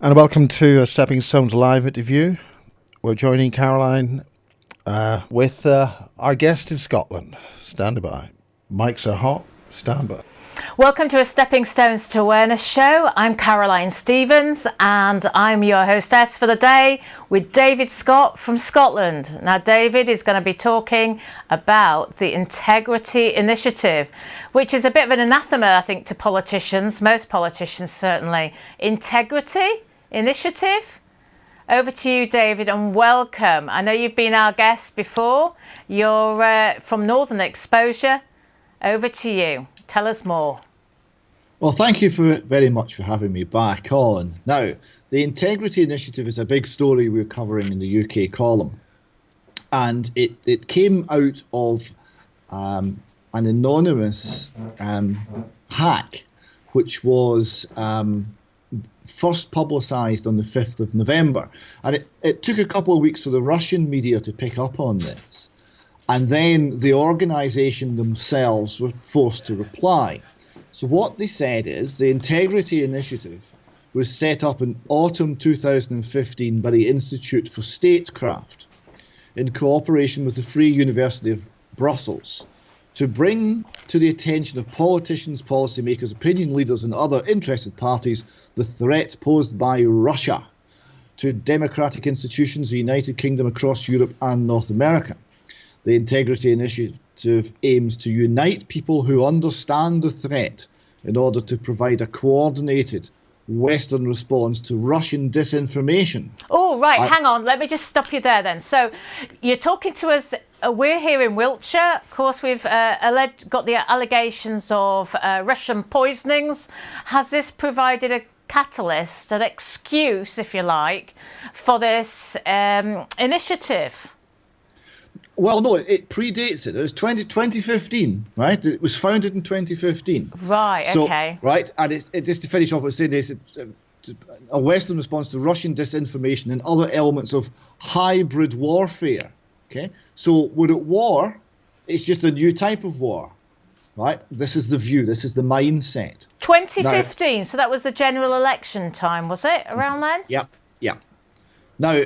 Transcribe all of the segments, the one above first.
And welcome to Stepping Stones Live interview. We're joining Caroline with our guest in Scotland. Stand by. Mics are hot. Stand by. Welcome to a Stepping Stones to Awareness show. I'm Caroline Stevens and I'm your hostess for the day with David Scott from Scotland. Now, David is going to be talking about the Integrity Initiative, which is a bit of an anathema, I think, to politicians, most politicians certainly. Integrity Initiative? Over to you, David, and welcome. I know you've been our guest before. You're from Northern Exposure. Over to you. Tell us more. Well, thank you very much for having me back on. Now, the Integrity Initiative is a big story we're covering in the UK column. And it came out of an anonymous hack, which was first publicised on the 5th of November. And it took a couple of weeks for the Russian media to pick up on this. And then the organisation themselves were forced to reply. So what they said is the Integrity Initiative was set up in autumn 2015 by the Institute for Statecraft in cooperation with the Free University of Brussels to bring to the attention of politicians, policymakers, opinion leaders and other interested parties the threat posed by Russia to democratic institutions, the United Kingdom, across Europe and North America. The Integrity Initiative aims to unite people who understand the threat in order to provide a coordinated Western response to Russian disinformation. Oh, right. Hang on. Let me just stop you there then. So you're talking to us. We're here in Wiltshire. Of course, we've got the allegations of Russian poisonings. Has this provided a catalyst, an excuse, if you like, for this initiative? Well, no, it predates it. It was 2015, right? It was founded in 2015. Right, so, okay. Right, and it just to finish off, I was saying this, a Western response to Russian disinformation and other elements of hybrid warfare, okay? So we're at war, it's just a new type of war, right? This is the view, this is the mindset. 2015, now, so that was the general election time, was it, around then? Yeah. Now,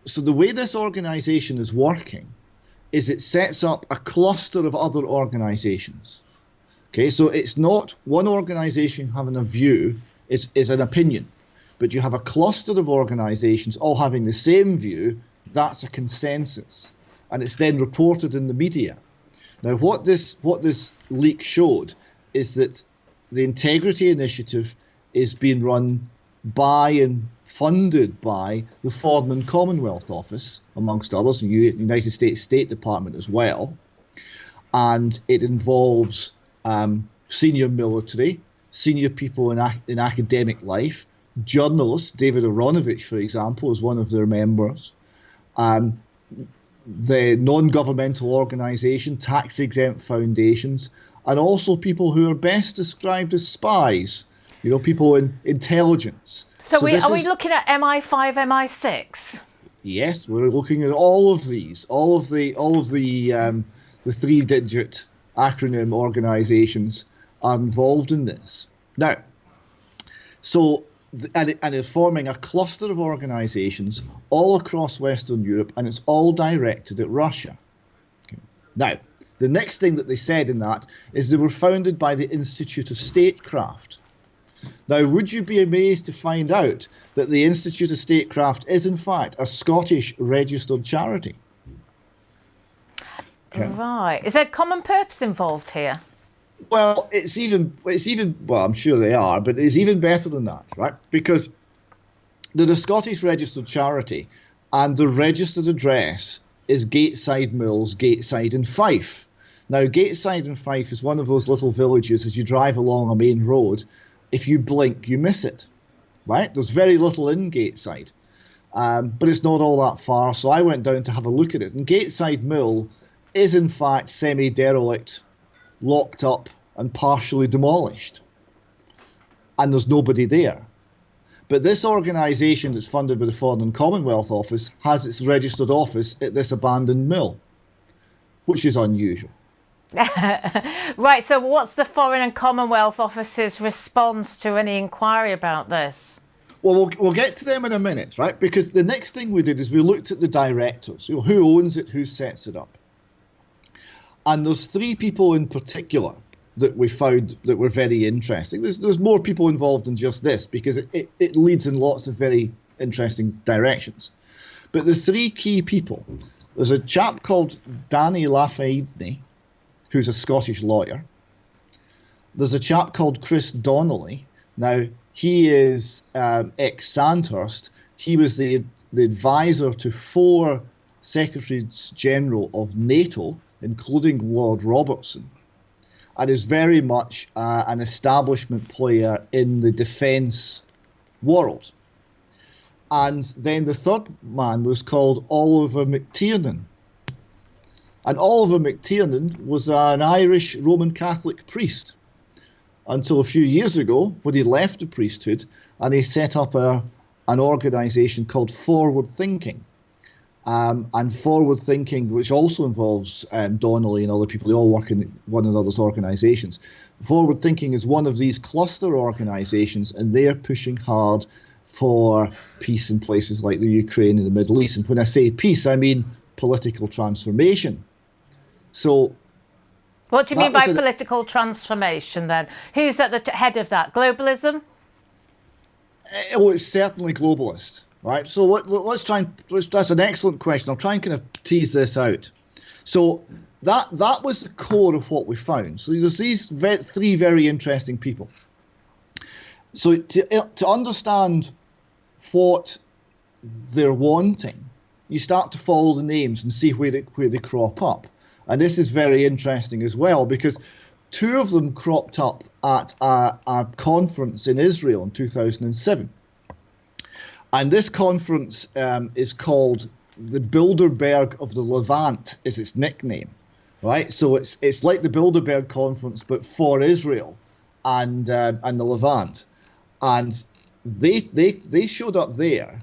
so the way this organisation is working is it sets up a cluster of other organisations. Okay, so it's not one organisation having a view is an opinion, but you have a cluster of organisations all having the same view. That's a consensus, and it's then reported in the media. Now, what this leak showed is that the Integrity Initiative is being run by and funded by the Foreign and Commonwealth Office, amongst others, the United States State Department as well. And it involves senior military, senior people in academic life, journalists. David Aronovich, for example, is one of their members. The non-governmental organisation, tax-exempt foundations, and also people who are best described as spies, people in intelligence. So are we looking at MI5, MI6? Yes, we're looking at all of these, all of the three-digit acronym organisations are involved in this. Now, and it's forming a cluster of organisations all across Western Europe, and it's all directed at Russia. Okay. Now, the next thing that they said in that is they were founded by the Institute of Statecraft. Now, would you be amazed to find out that the Institute of Statecraft is, in fact, a Scottish registered charity? Okay. Right. Is there common purpose involved here? Well, it's even well, I'm sure they are, but it's even better than that, right? Because they're a Scottish registered charity, and the registered address is Gateside Mills, Gateside in Fife. Now, Gateside in Fife is one of those little villages as you drive along a main road. If you blink, you miss it, right? There's very little in Gateside, but it's not all that far. So I went down to have a look at it. And Gateside Mill is, in fact, semi-derelict, locked up and partially demolished. And there's nobody there. But this organisation that's funded by the Foreign and Commonwealth Office has its registered office at this abandoned mill, which is unusual. Right, so what's the Foreign and Commonwealth Office's response to any inquiry about this? Well, we'll get to them in a minute, right? Because the next thing we did is we looked at the directors, who owns it, who sets it up. And there's three people in particular that we found that were very interesting. There's more people involved than just this, because it leads in lots of very interesting directions. But the three key people, there's a chap called Danny Lafayette, who's a Scottish lawyer. There's a chap called Chris Donnelly. Now, he is ex-Sandhurst. He was the advisor to 4 Secretaries General of NATO, including Lord Robertson, and is very much an establishment player in the defence world. And then the third man was called Oliver McTiernan. And Oliver McTiernan was an Irish Roman Catholic priest until a few years ago, when he left the priesthood and he set up an organisation called Forward Thinking. And Forward Thinking, which also involves Donnelly and other people, they all work in one another's organisations. Forward Thinking is one of these cluster organisations, and they're pushing hard for peace in places like the Ukraine and the Middle East. And when I say peace, I mean political transformation. So, what do you mean by political transformation then? Who's at the head of that? Globalism? Oh, it's certainly globalist, right? So let's try and, that's an excellent question. I'll try and kind of tease this out. So that was the core of what we found. So there's these three very interesting people. So to understand what they're wanting, you start to follow the names and see where they crop up. And this is very interesting as well, because 2 of them cropped up at a conference in Israel in 2007. And this conference is called the Bilderberg of the Levant, is its nickname, right? So it's like the Bilderberg conference, but for Israel and the Levant. And they showed up there,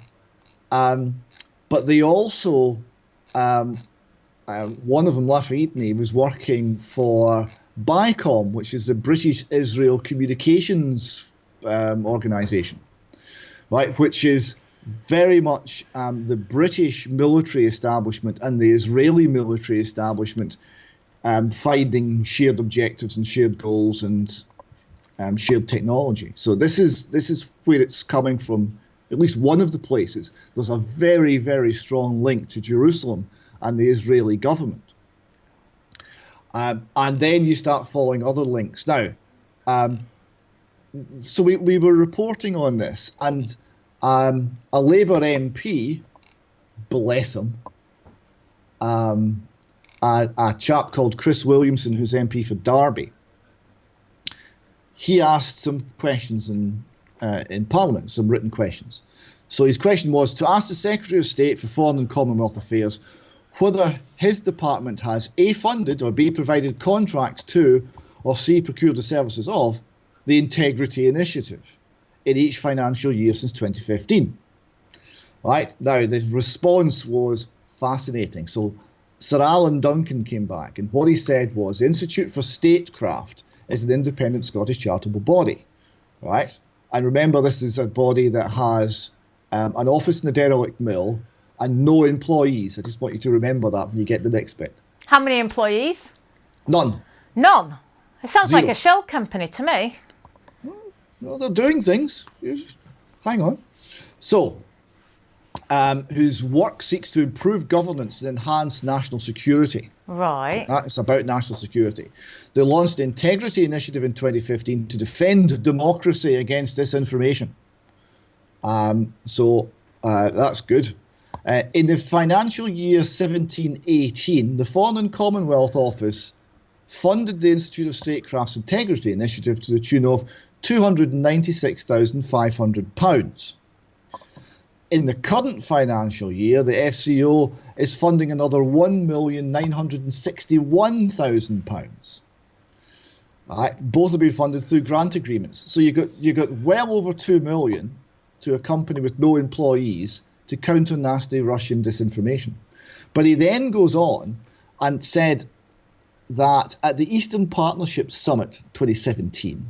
but they also one of them, Lafayette, was working for BICOM, which is the British Israel Communications Organisation, right? Which is very much the British military establishment and the Israeli military establishment finding shared objectives and shared goals and shared technology. So this is where it's coming from. At least one of the places, there's a very, very strong link to Jerusalem and the Israeli government. And then you start following other links. Now, so we were reporting on this, and a Labour MP, bless him, a chap called Chris Williamson, who's MP for Derby, he asked some questions in Parliament, some written questions. So his question was to ask the Secretary of State for Foreign and Commonwealth Affairs whether his department has A, funded or B, provided contracts to, or C, procured the services of the Integrity Initiative in each financial year since 2015. Right, now the response was fascinating. So Sir Alan Duncan came back, and what he said was the Institute for Statecraft is an independent Scottish charitable body, right? And remember, this is a body that has an office in the derelict mill and no employees. I just want you to remember that when you get the next bit. How many employees? None. None? It sounds 0. like a shell company to me. Well, they're doing things. Hang on. So, whose work seeks to improve governance and enhance national security. Right. It's about national security. They launched the Integrity Initiative in 2015 to defend democracy against disinformation. So that's good. In the financial year 17-18, the Foreign and Commonwealth Office funded the Institute of Statecraft's Integrity Initiative to the tune of £296,500. In the current financial year, the FCO is funding another £1,961,000. Right, both have been funded through grant agreements. So you got well over £2 million to a company with no employees to counter nasty Russian disinformation. But he then goes on and said that at the Eastern Partnership Summit 2017,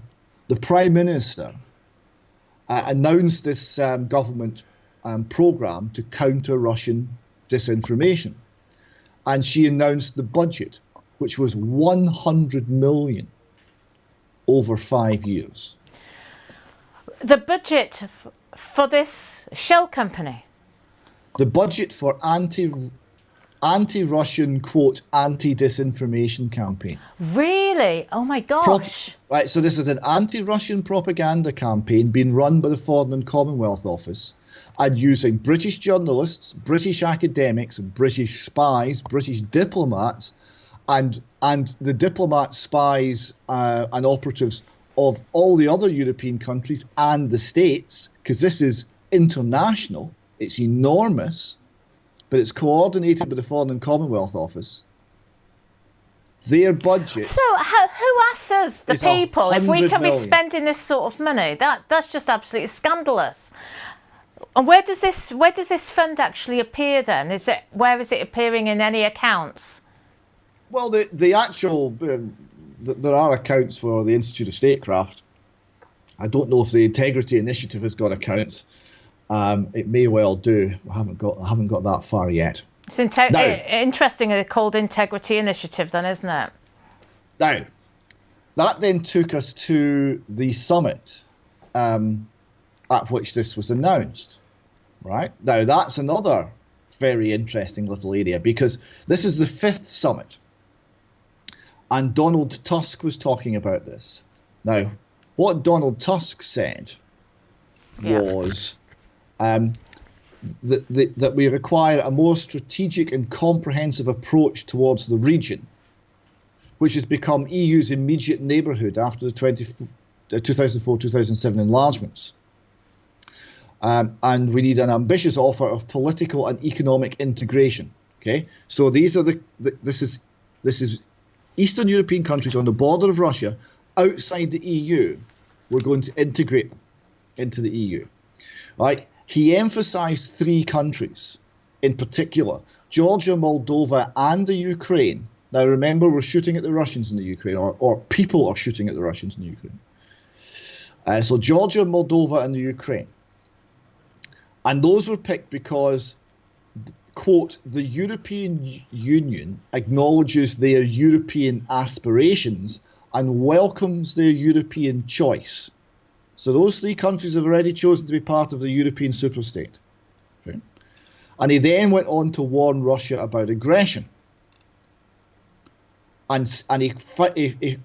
the Prime Minister announced this government program to counter Russian disinformation. And she announced the budget, which was 100 million over 5 years. The budget for this shell company? The budget for anti-Russian, quote, anti-disinformation campaign. Really? Oh my gosh. Right, so this is an anti-Russian propaganda campaign being run by the Foreign and Commonwealth Office and using British journalists, British academics, British spies, British diplomats, and the diplomats, spies and operatives of all the other European countries and the States, because this is international, it's enormous, but it's coordinated by the Foreign and Commonwealth Office. Their budget. So who asks us, the people, if we can be spending this sort of money? That's just absolutely scandalous. And where does this fund actually appear then? Where is it appearing in any accounts? Well, the actual there are accounts for the Institute of Statecraft. I don't know if the Integrity Initiative has got accounts. It may well do. I haven't got that far yet. It's interestingly called Integrity Initiative, then, isn't it? Now, that then took us to the summit at which this was announced. Right now, that's another very interesting little area because this is the 5th summit. And Donald Tusk was talking about this. Now, what Donald Tusk said was that we require a more strategic and comprehensive approach towards the region, which has become EU's immediate neighbourhood after the 2004-2007 enlargements. And we need an ambitious offer of political and economic integration. Okay, so these are this is Eastern European countries on the border of Russia, outside the EU. We're going to integrate them into the EU. Right? He emphasized 3 countries in particular, Georgia, Moldova, and the Ukraine. Now, remember, we're shooting at the Russians in the Ukraine, or people are shooting at the Russians in the Ukraine. So Georgia, Moldova, and the Ukraine. And those were picked because, quote, the European Union acknowledges their European aspirations and welcomes their European choice. So those 3 countries have already chosen to be part of the European superstate. Okay? And he then went on to warn Russia about aggression. And he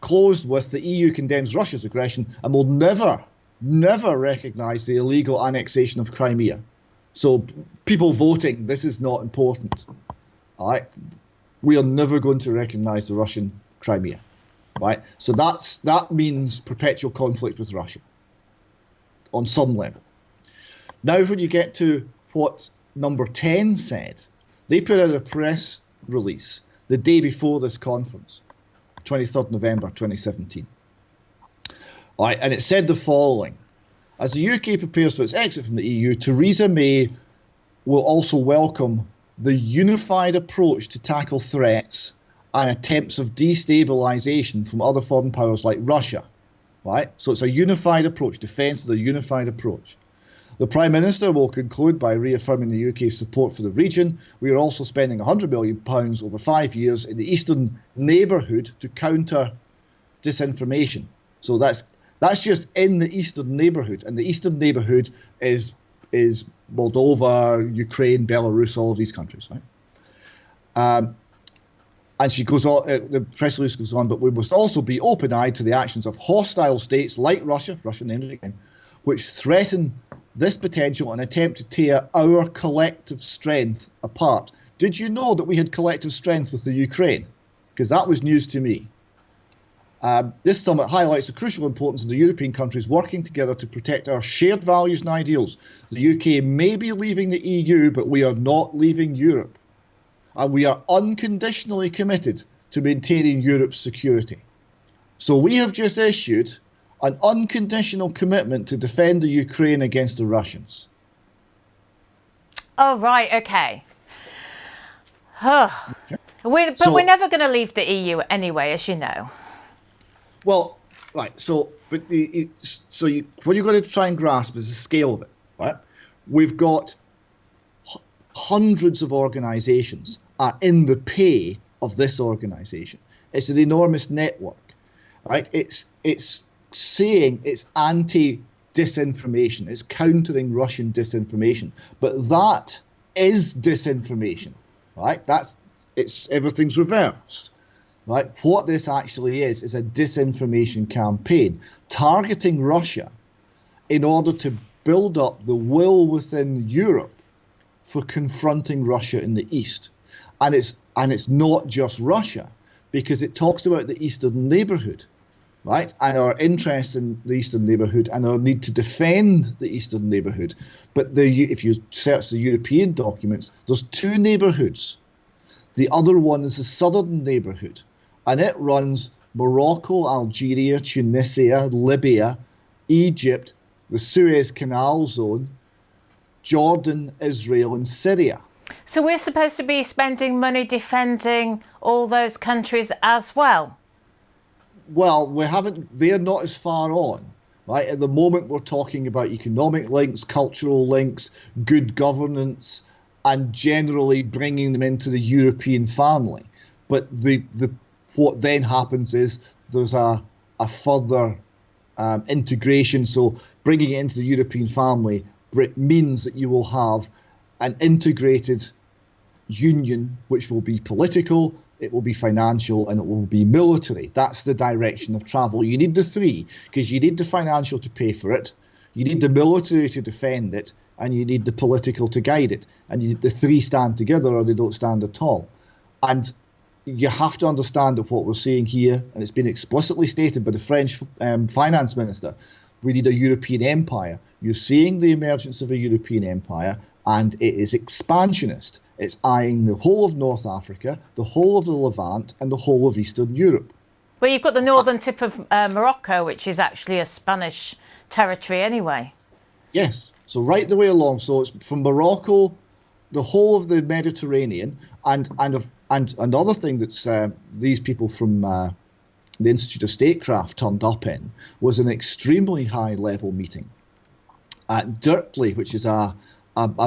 closed with the EU condemns Russia's aggression and will never recognise the illegal annexation of Crimea. So people voting, this is not important. All right? We are never going to recognise the Russian Crimea. Right? So that means perpetual conflict with Russia on some level. Now when you get to what number 10 said, they put out a press release the day before this conference, 23rd November 2017. All right, and it said the following. As the UK prepares for its exit from the EU, Theresa May will also welcome the unified approach to tackle threats and attempts of destabilisation from other foreign powers like Russia. Right? So it's a unified approach. Defence is a unified approach. The Prime Minister will conclude by reaffirming the UK's support for the region. We are also spending £100 million over 5 years in the eastern neighbourhood to counter disinformation. So that's just in the eastern neighbourhood, and the eastern neighbourhood is Moldova, Ukraine, Belarus, all of these countries, right? And she goes on. The press release goes on, but we must also be open-eyed to the actions of hostile states like Russia named it again, which threaten this potential and attempt to tear our collective strength apart. Did you know that we had collective strength with the Ukraine? Because that was news to me. This summit highlights the crucial importance of the European countries working together to protect our shared values and ideals. The UK may be leaving the EU, but we are not leaving Europe. And we are unconditionally committed to maintaining Europe's security. So we have just issued an unconditional commitment to defend the Ukraine against the Russians. Oh, right, okay. But we're never going to leave the EU anyway, as you know. Well, Right. So, but what you're going to try and grasp is the scale of it. Right. We've got hundreds of organisations are in the pay of this organisation. It's an enormous network. Right. It's saying it's anti-disinformation. It's countering Russian disinformation. But that is disinformation. Right. Everything's reversed. Right? What this actually is a disinformation campaign targeting Russia in order to build up the will within Europe for confronting Russia in the East. And it's not just Russia, because it talks about the Eastern neighbourhood, right? And our interest in the Eastern neighbourhood and our need to defend the Eastern neighbourhood. But if you search the European documents, there's two neighbourhoods. The other one is the southern neighbourhood. And it runs Morocco, Algeria, Tunisia, Libya, Egypt, the Suez Canal zone, Jordan, Israel, and Syria. So we're supposed to be spending money defending all those countries as well? Well, they're not as far on, right? At the moment, we're talking about economic links, cultural links, good governance, and generally bringing them into the European family. But what then happens is there's a further integration. So bringing it into the European family means that you will have an integrated union, which will be political, it will be financial, and it will be military. That's the direction of travel. You need the three, because you need the financial to pay for it, you need the military to defend it, and you need the political to guide it. And the three stand together or they don't stand at all. And you have to understand that what we're seeing here, and it's been explicitly stated by the French finance minister, we need a European empire. You're seeing the emergence of a European empire, and it is expansionist. It's eyeing the whole of North Africa, the whole of the Levant, and the whole of Eastern Europe. Well, you've got the northern tip of Morocco, which is actually a Spanish territory anyway. Yes, so right the way along. So it's from Morocco, the whole of the Mediterranean, and another thing that these people from the Institute of Statecraft turned up in was an extremely high-level meeting at Dirtley, which is a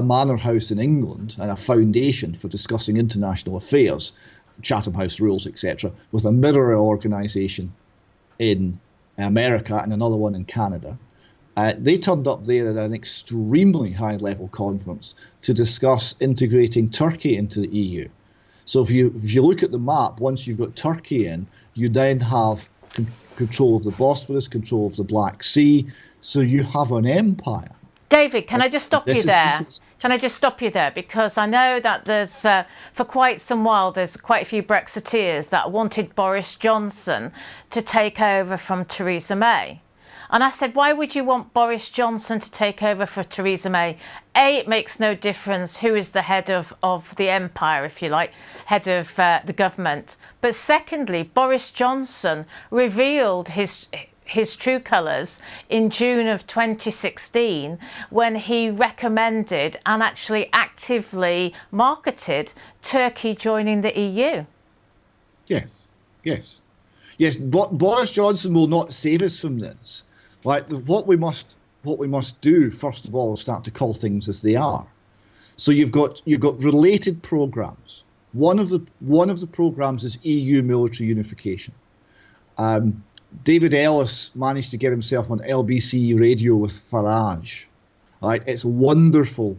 manor house in England and a foundation for discussing international affairs, Chatham House rules, etc., with a mirror organisation in America and another one in Canada. They turned up there at an extremely high-level conference to discuss integrating Turkey into the EU. So if you look at the map, once you've got Turkey in, you then have control of the Bosphorus, control of the Black Sea, so you have an empire. David, can I just stop you there? Can I just stop you there? Because I know that there's, for quite some while, there's quite a few Brexiteers that wanted Boris Johnson to take over from Theresa May. And I said, why would you want Boris Johnson to take over for Theresa May? A, it makes no difference who is the head of the empire, if you like, head of the government. But secondly, Boris Johnson revealed his true colours in June of 2016 when he recommended and actually actively marketed Turkey joining the EU. Yes. Boris Johnson will not save us from this. Right, what we must do first of all is start to call things as they are. So you've got related programs. One of the programs is EU military unification. David Ellis managed to get himself on LBC radio with Farage. Right, it's wonderful,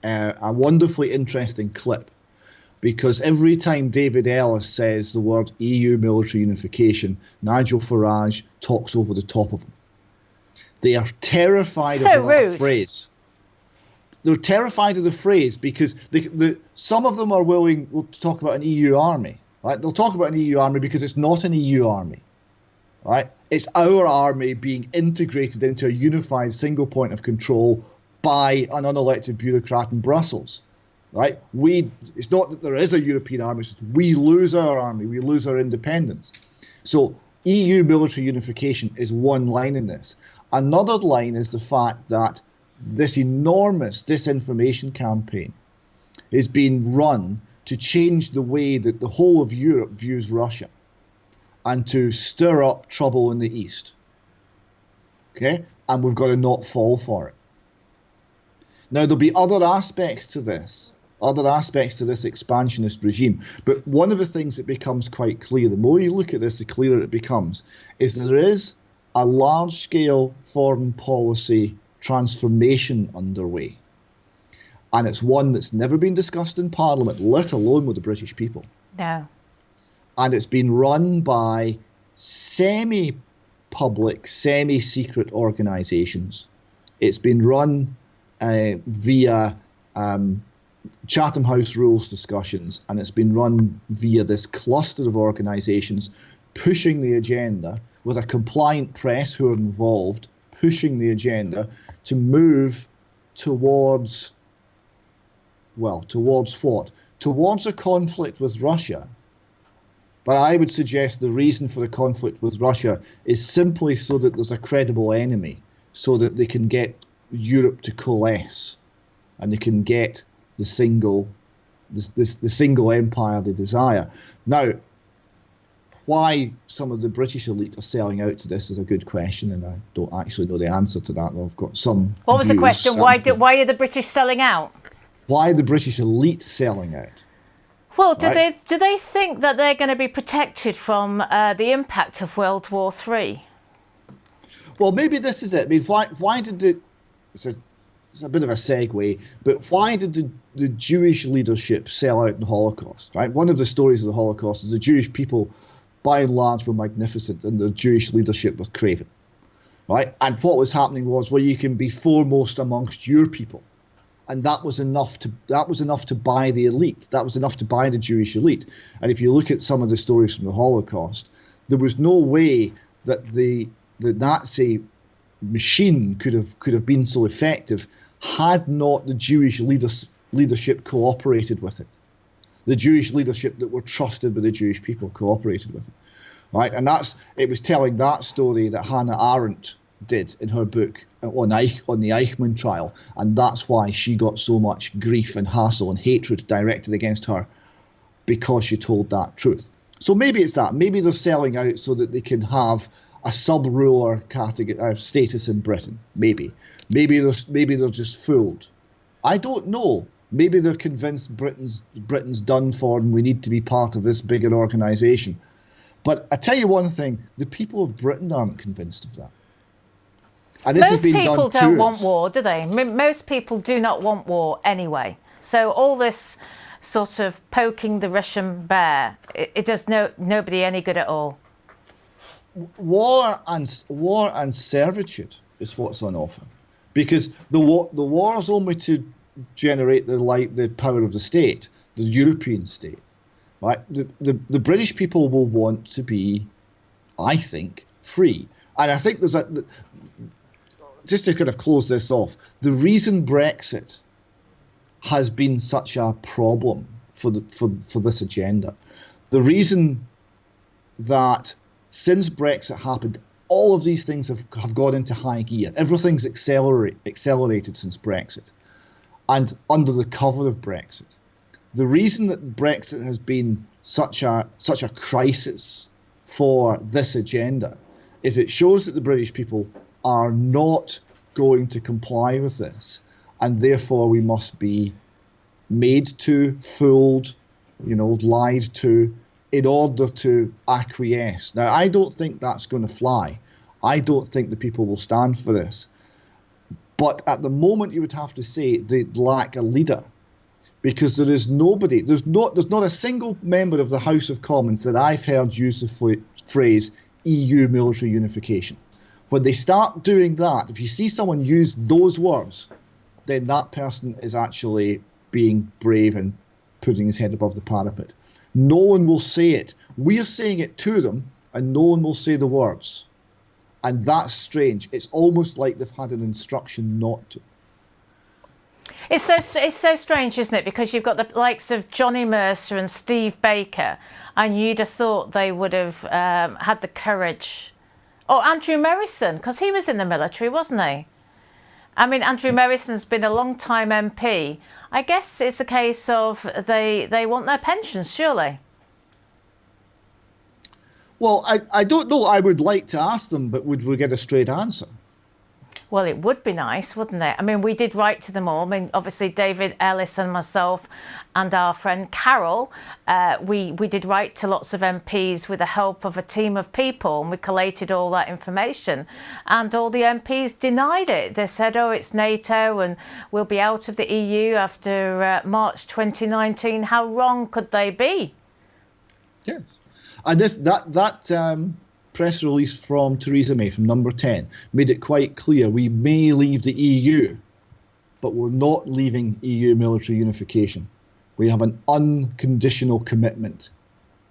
a wonderfully interesting clip, because every time David Ellis says the word EU military unification, Nigel Farage talks over the top of him. They are terrified of that phrase. They're terrified of the phrase because some of them are willing to talk about an EU army. Right? They'll talk about an EU army because it's not an EU army. Right? It's our army being integrated into a unified single point of control by an unelected bureaucrat in Brussels. Right? It's not that there is a European army, it's we lose our army, we lose our independence. So EU military unification is one line in this. Another line is the fact that this enormous disinformation campaign is being run to change the way that the whole of Europe views Russia and to stir up trouble in the East. Okay? And we've got to not fall for it. Now, there'll be other aspects to this expansionist regime. But one of the things that becomes quite clear, the more you look at this, the clearer it becomes, is that there is a large-scale foreign policy transformation underway. And it's one that's never been discussed in Parliament, let alone with the British people. No. And it's been run by semi-public, semi-secret organisations. It's been run via Chatham House rules discussions, and it's been run via this cluster of organisations pushing the agenda, with a compliant press who are involved, pushing the agenda to move towards what? Towards a conflict with Russia. But I would suggest the reason for the conflict with Russia is simply so that there's a credible enemy, so that they can get Europe to coalesce, and they can get the single empire they desire. Now, why some of the British elite are selling out to this is a good question, and I don't actually know the answer to that. I've got some. What was the question? Why are the British selling out? Why are the British elite selling out? Well, do they think that they're going to be protected from the impact of World War III? Well, maybe this is it. I mean, why did it's a bit of a segue, but why did the Jewish leadership sell out in the Holocaust? Right. One of the stories of the Holocaust is the Jewish people, by and large, were magnificent, and the Jewish leadership was craven. Right. And what was happening was, well, you can be foremost amongst your people. And that was enough to buy the elite. That was enough to buy the Jewish elite. And if you look at some of the stories from the Holocaust, there was no way that the Nazi machine could have been so effective had not the Jewish leadership cooperated with it. The Jewish leadership that were trusted by the Jewish people cooperated with it. Right? And it was telling that story that Hannah Arendt did in her book on the Eichmann trial, and that's why she got so much grief and hassle and hatred directed against her, because she told that truth. So maybe it's that. Maybe they're selling out so that they can have a sub-ruler category status in Britain. Maybe they're just fooled. I don't know. Maybe they're convinced Britain's done for and we need to be part of this bigger organisation. But I tell you one thing: the people of Britain aren't convinced of that. And this Most people don't want war, do they? Most people do not want war anyway. So all this sort of poking the Russian bear, it does nobody any good at all. War and servitude is what's on offer, because the war is only to generate the power of the state, the European state. Right? The British people will want to be, I think, free, and I think there's just to kind of close this off, the reason Brexit has been such a problem for this agenda, the reason that since Brexit happened, all of these things have gone into high gear. Everything's accelerated since Brexit, and under the cover of Brexit. The reason that Brexit has been such a crisis for this agenda is it shows that the British people are not going to comply with this, and therefore we must be made to, fooled, lied to, in order to acquiesce. Now, I don't think that's going to fly. I don't think the people will stand for this. But at the moment, you would have to say they lack a leader, because there is nobody. There's not a single member of the House of Commons that I've heard use the phrase EU military unification. When they start doing that, if you see someone use those words, then that person is actually being brave and putting his head above the parapet. No one will say it. We're saying it to them, and no one will say the words. And that's strange. It's almost like they've had an instruction not to. It's so strange, isn't it? Because you've got the likes of Johnny Mercer and Steve Baker, and you'd have thought they would have had the courage. Or Andrew Morrison, because he was in the military, wasn't he? I mean, Andrew Morrison's been a long-time MP. I guess it's a case of they want their pensions, surely. Well, I don't know. I would like to ask them, but would we get a straight answer? Well, it would be nice, wouldn't it? I mean, we did write to them all. I mean, obviously, David Ellis and myself and our friend Carol, we did write to lots of MPs with the help of a team of people, and we collated all that information. And all the MPs denied it. They said, oh, it's NATO and we'll be out of the EU after March 2019. How wrong could they be? Yes. And that press release from Theresa May, from Number 10, made it quite clear we may leave the EU, but we're not leaving EU military unification. We have an unconditional commitment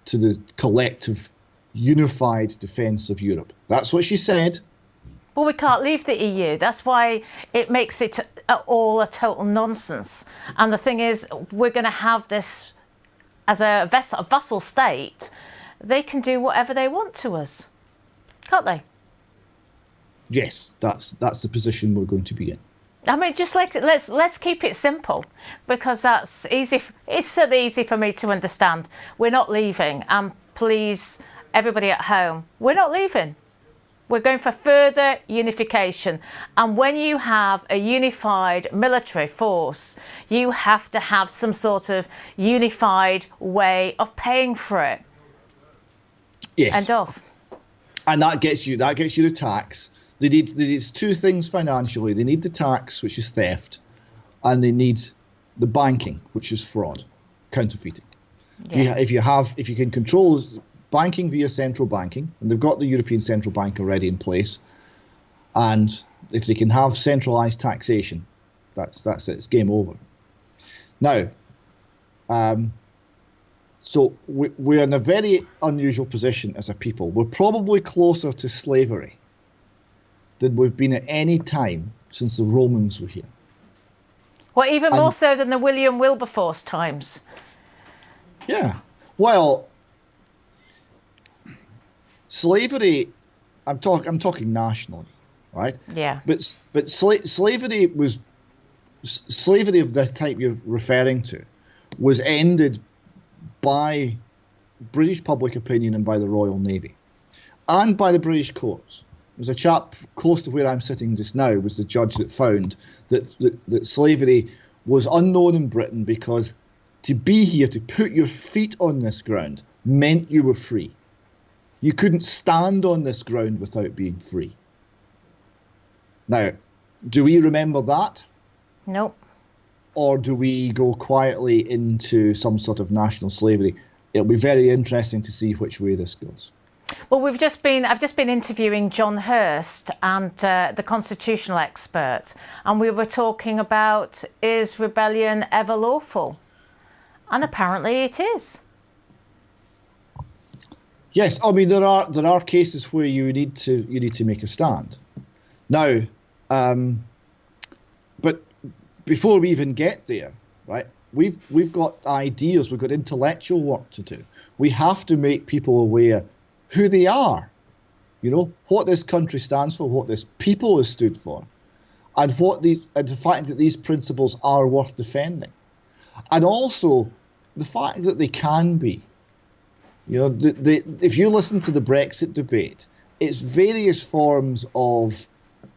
to the collective unified defence of Europe. That's what she said. Well, we can't leave the EU. That's why it makes it all a total nonsense. And the thing is, we're going to have this as a vassal state. They can do whatever they want to us, can't they? Yes, that's the position we're going to be in. I mean, just like let's keep it simple, because that's easy. It's so easy for me to understand. We're not leaving, and please, everybody at home, we're not leaving. We're going for further unification. And when you have a unified military force, you have to have some sort of unified way of paying for it. Yes. End of. And that gets you the tax. They need two things financially. They need the tax, which is theft, and they need the banking, which is fraud, counterfeiting. Yeah. If you can control banking via central banking, and they've got the European Central Bank already in place, and if they can have centralised taxation, that's it. It's game over. Now, so we're in a very unusual position as a people. We're probably closer to slavery than we've been at any time since the Romans were here. Well, even more so than the William Wilberforce times. Yeah. Well, slavery, I'm talking nationally, right? Yeah. But slavery of the type you're referring to was ended by British public opinion and by the Royal Navy and by the British courts. There's a chap close to where I'm sitting just now was the judge that found that slavery was unknown in Britain because to be here, to put your feet on this ground, meant you were free. You couldn't stand on this ground without being free. Now, do we remember that? Nope. Or do we go quietly into some sort of national slavery? It'll be very interesting to see which way this goes. Well, I've just been interviewing John Hurst and the constitutional expert, and we were talking about, is rebellion ever lawful? And apparently it is. Yes, I mean there are cases where you need to make a stand. Now, but before we even get there, right? We've got ideas, we've got intellectual work to do. We have to make people aware who they are, what this country stands for, what this people has stood for, and the fact that these principles are worth defending, and also the fact that they can be. If you listen to the Brexit debate, it's various forms of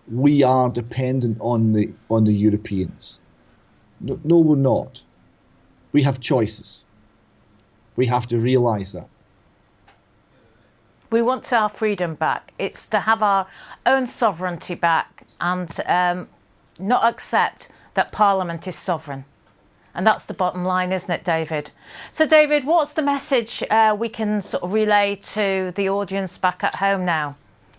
we are dependent on the Europeans. No, we're not. We have choices. We have to realise that. We want our freedom back. It's to have our own sovereignty back and not accept that Parliament is sovereign. And that's the bottom line, isn't it, David? So, David, what's the message we can sort of relay to the audience back at home now?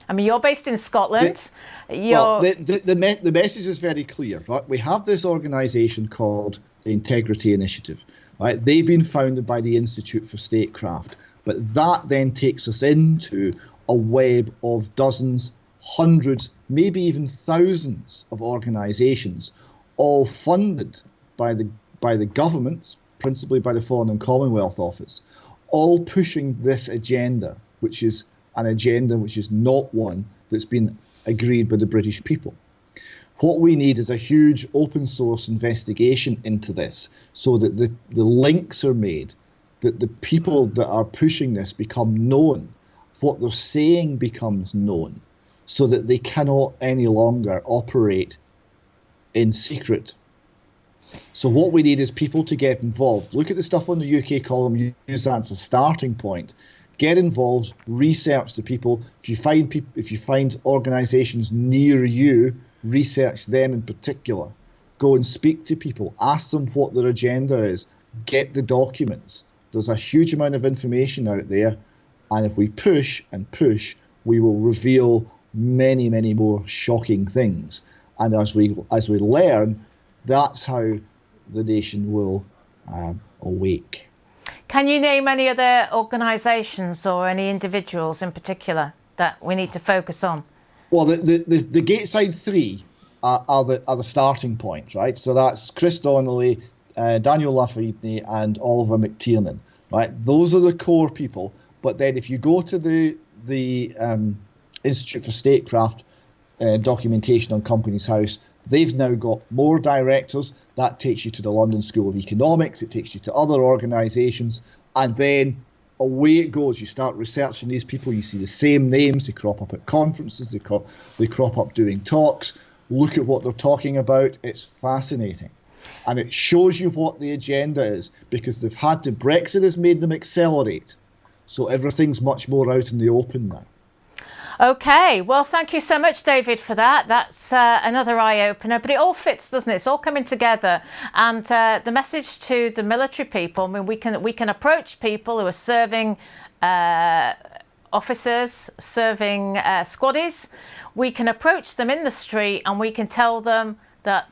I mean, you're based in Scotland. The message is very clear, right? We have this organisation called the Integrity Initiative, right? They've been founded by the Institute for Statecraft, but that then takes us into a web of dozens, hundreds, maybe even thousands of organisations, all funded by the governments, principally by the Foreign and Commonwealth Office, all pushing this agenda, which is an agenda which is not one that's been agreed by the British people. What we need is a huge open source investigation into this so that the links are made, that the people that are pushing this become known, what they're saying becomes known, so that they cannot any longer operate in secret. So what we need is people to get involved. Look at the stuff on the UK column, use that as a starting point. Get involved, research the people. If you find organisations near you, research them in particular. Go and speak to people, ask them what their agenda is, get the documents. There's a huge amount of information out there, and if we push and push, we will reveal many, many more shocking things. And as we learn, that's how the nation will awake. Can you name any other organisations or any individuals in particular that we need to focus on? Well, the Gateside Three are the starting point, right? So that's Chris Donnelly, Daniel Lafayette, and Oliver McTiernan, right? Those are the core people. But then if you go to the Institute for Statecraft documentation on Companies House, they've now got more directors. That takes you to the London School of Economics. It takes you to other organisations. And then away it goes. You start researching these people. You see the same names. They crop up at conferences. They crop up doing talks. Look at what they're talking about. It's fascinating. And it shows you what the agenda is, because they've had to, Brexit has made them accelerate. So everything's much more out in the open now. Okay, well, thank you so much, David, for that. That's another eye-opener, but it all fits, doesn't it? It's all coming together. And the message to the military people, I mean, we can approach people who are serving officers, serving squaddies. We can approach them in the street and we can tell them that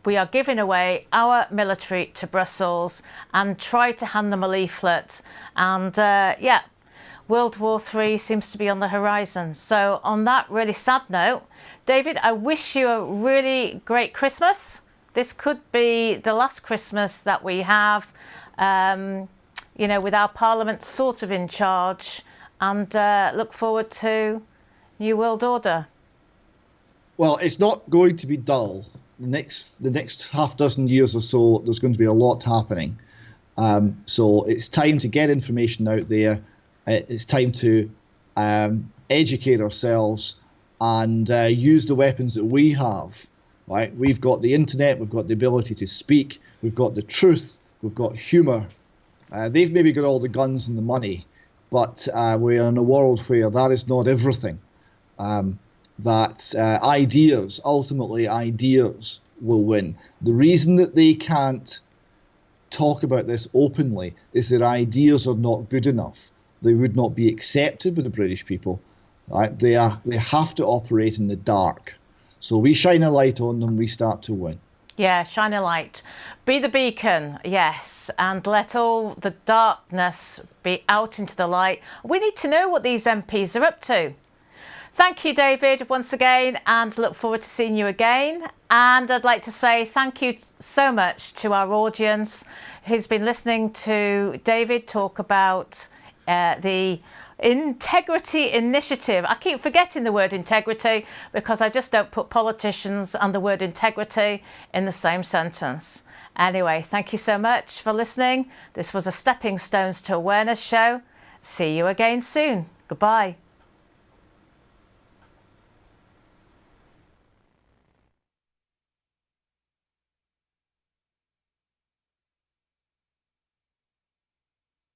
we are giving away our military to Brussels, and try to hand them a leaflet. And yeah, World War III seems to be on the horizon. So on that really sad note, David, I wish you a really great Christmas. This could be the last Christmas that we have, you know, with our Parliament sort of in charge, and look forward to New World Order. Well, it's not going to be dull. The next half dozen years or so, there's going to be a lot happening. So it's time to get information out there. It's time to educate ourselves and use the weapons that we have. Right? We've got the internet, we've got the ability to speak, we've got the truth, we've got humour. They've maybe got all the guns and the money, but we're in a world where that is not everything. Ultimately ideas will win. The reason that they can't talk about this openly is that ideas are not good enough. They would not be accepted by the British people. Right? They have to operate in the dark. So we shine a light on them, we start to win. Yeah, shine a light. Be the beacon, yes, and let all the darkness be out into the light. We need to know what these MPs are up to. Thank you, David, once again, and look forward to seeing you again. And I'd like to say thank you so much to our audience who's been listening to David talk about the Integrity Initiative. I keep forgetting the word integrity because I just don't put politicians and the word integrity in the same sentence. Anyway, thank you so much for listening. This was a Stepping Stones to Awareness show. See you again soon. Goodbye.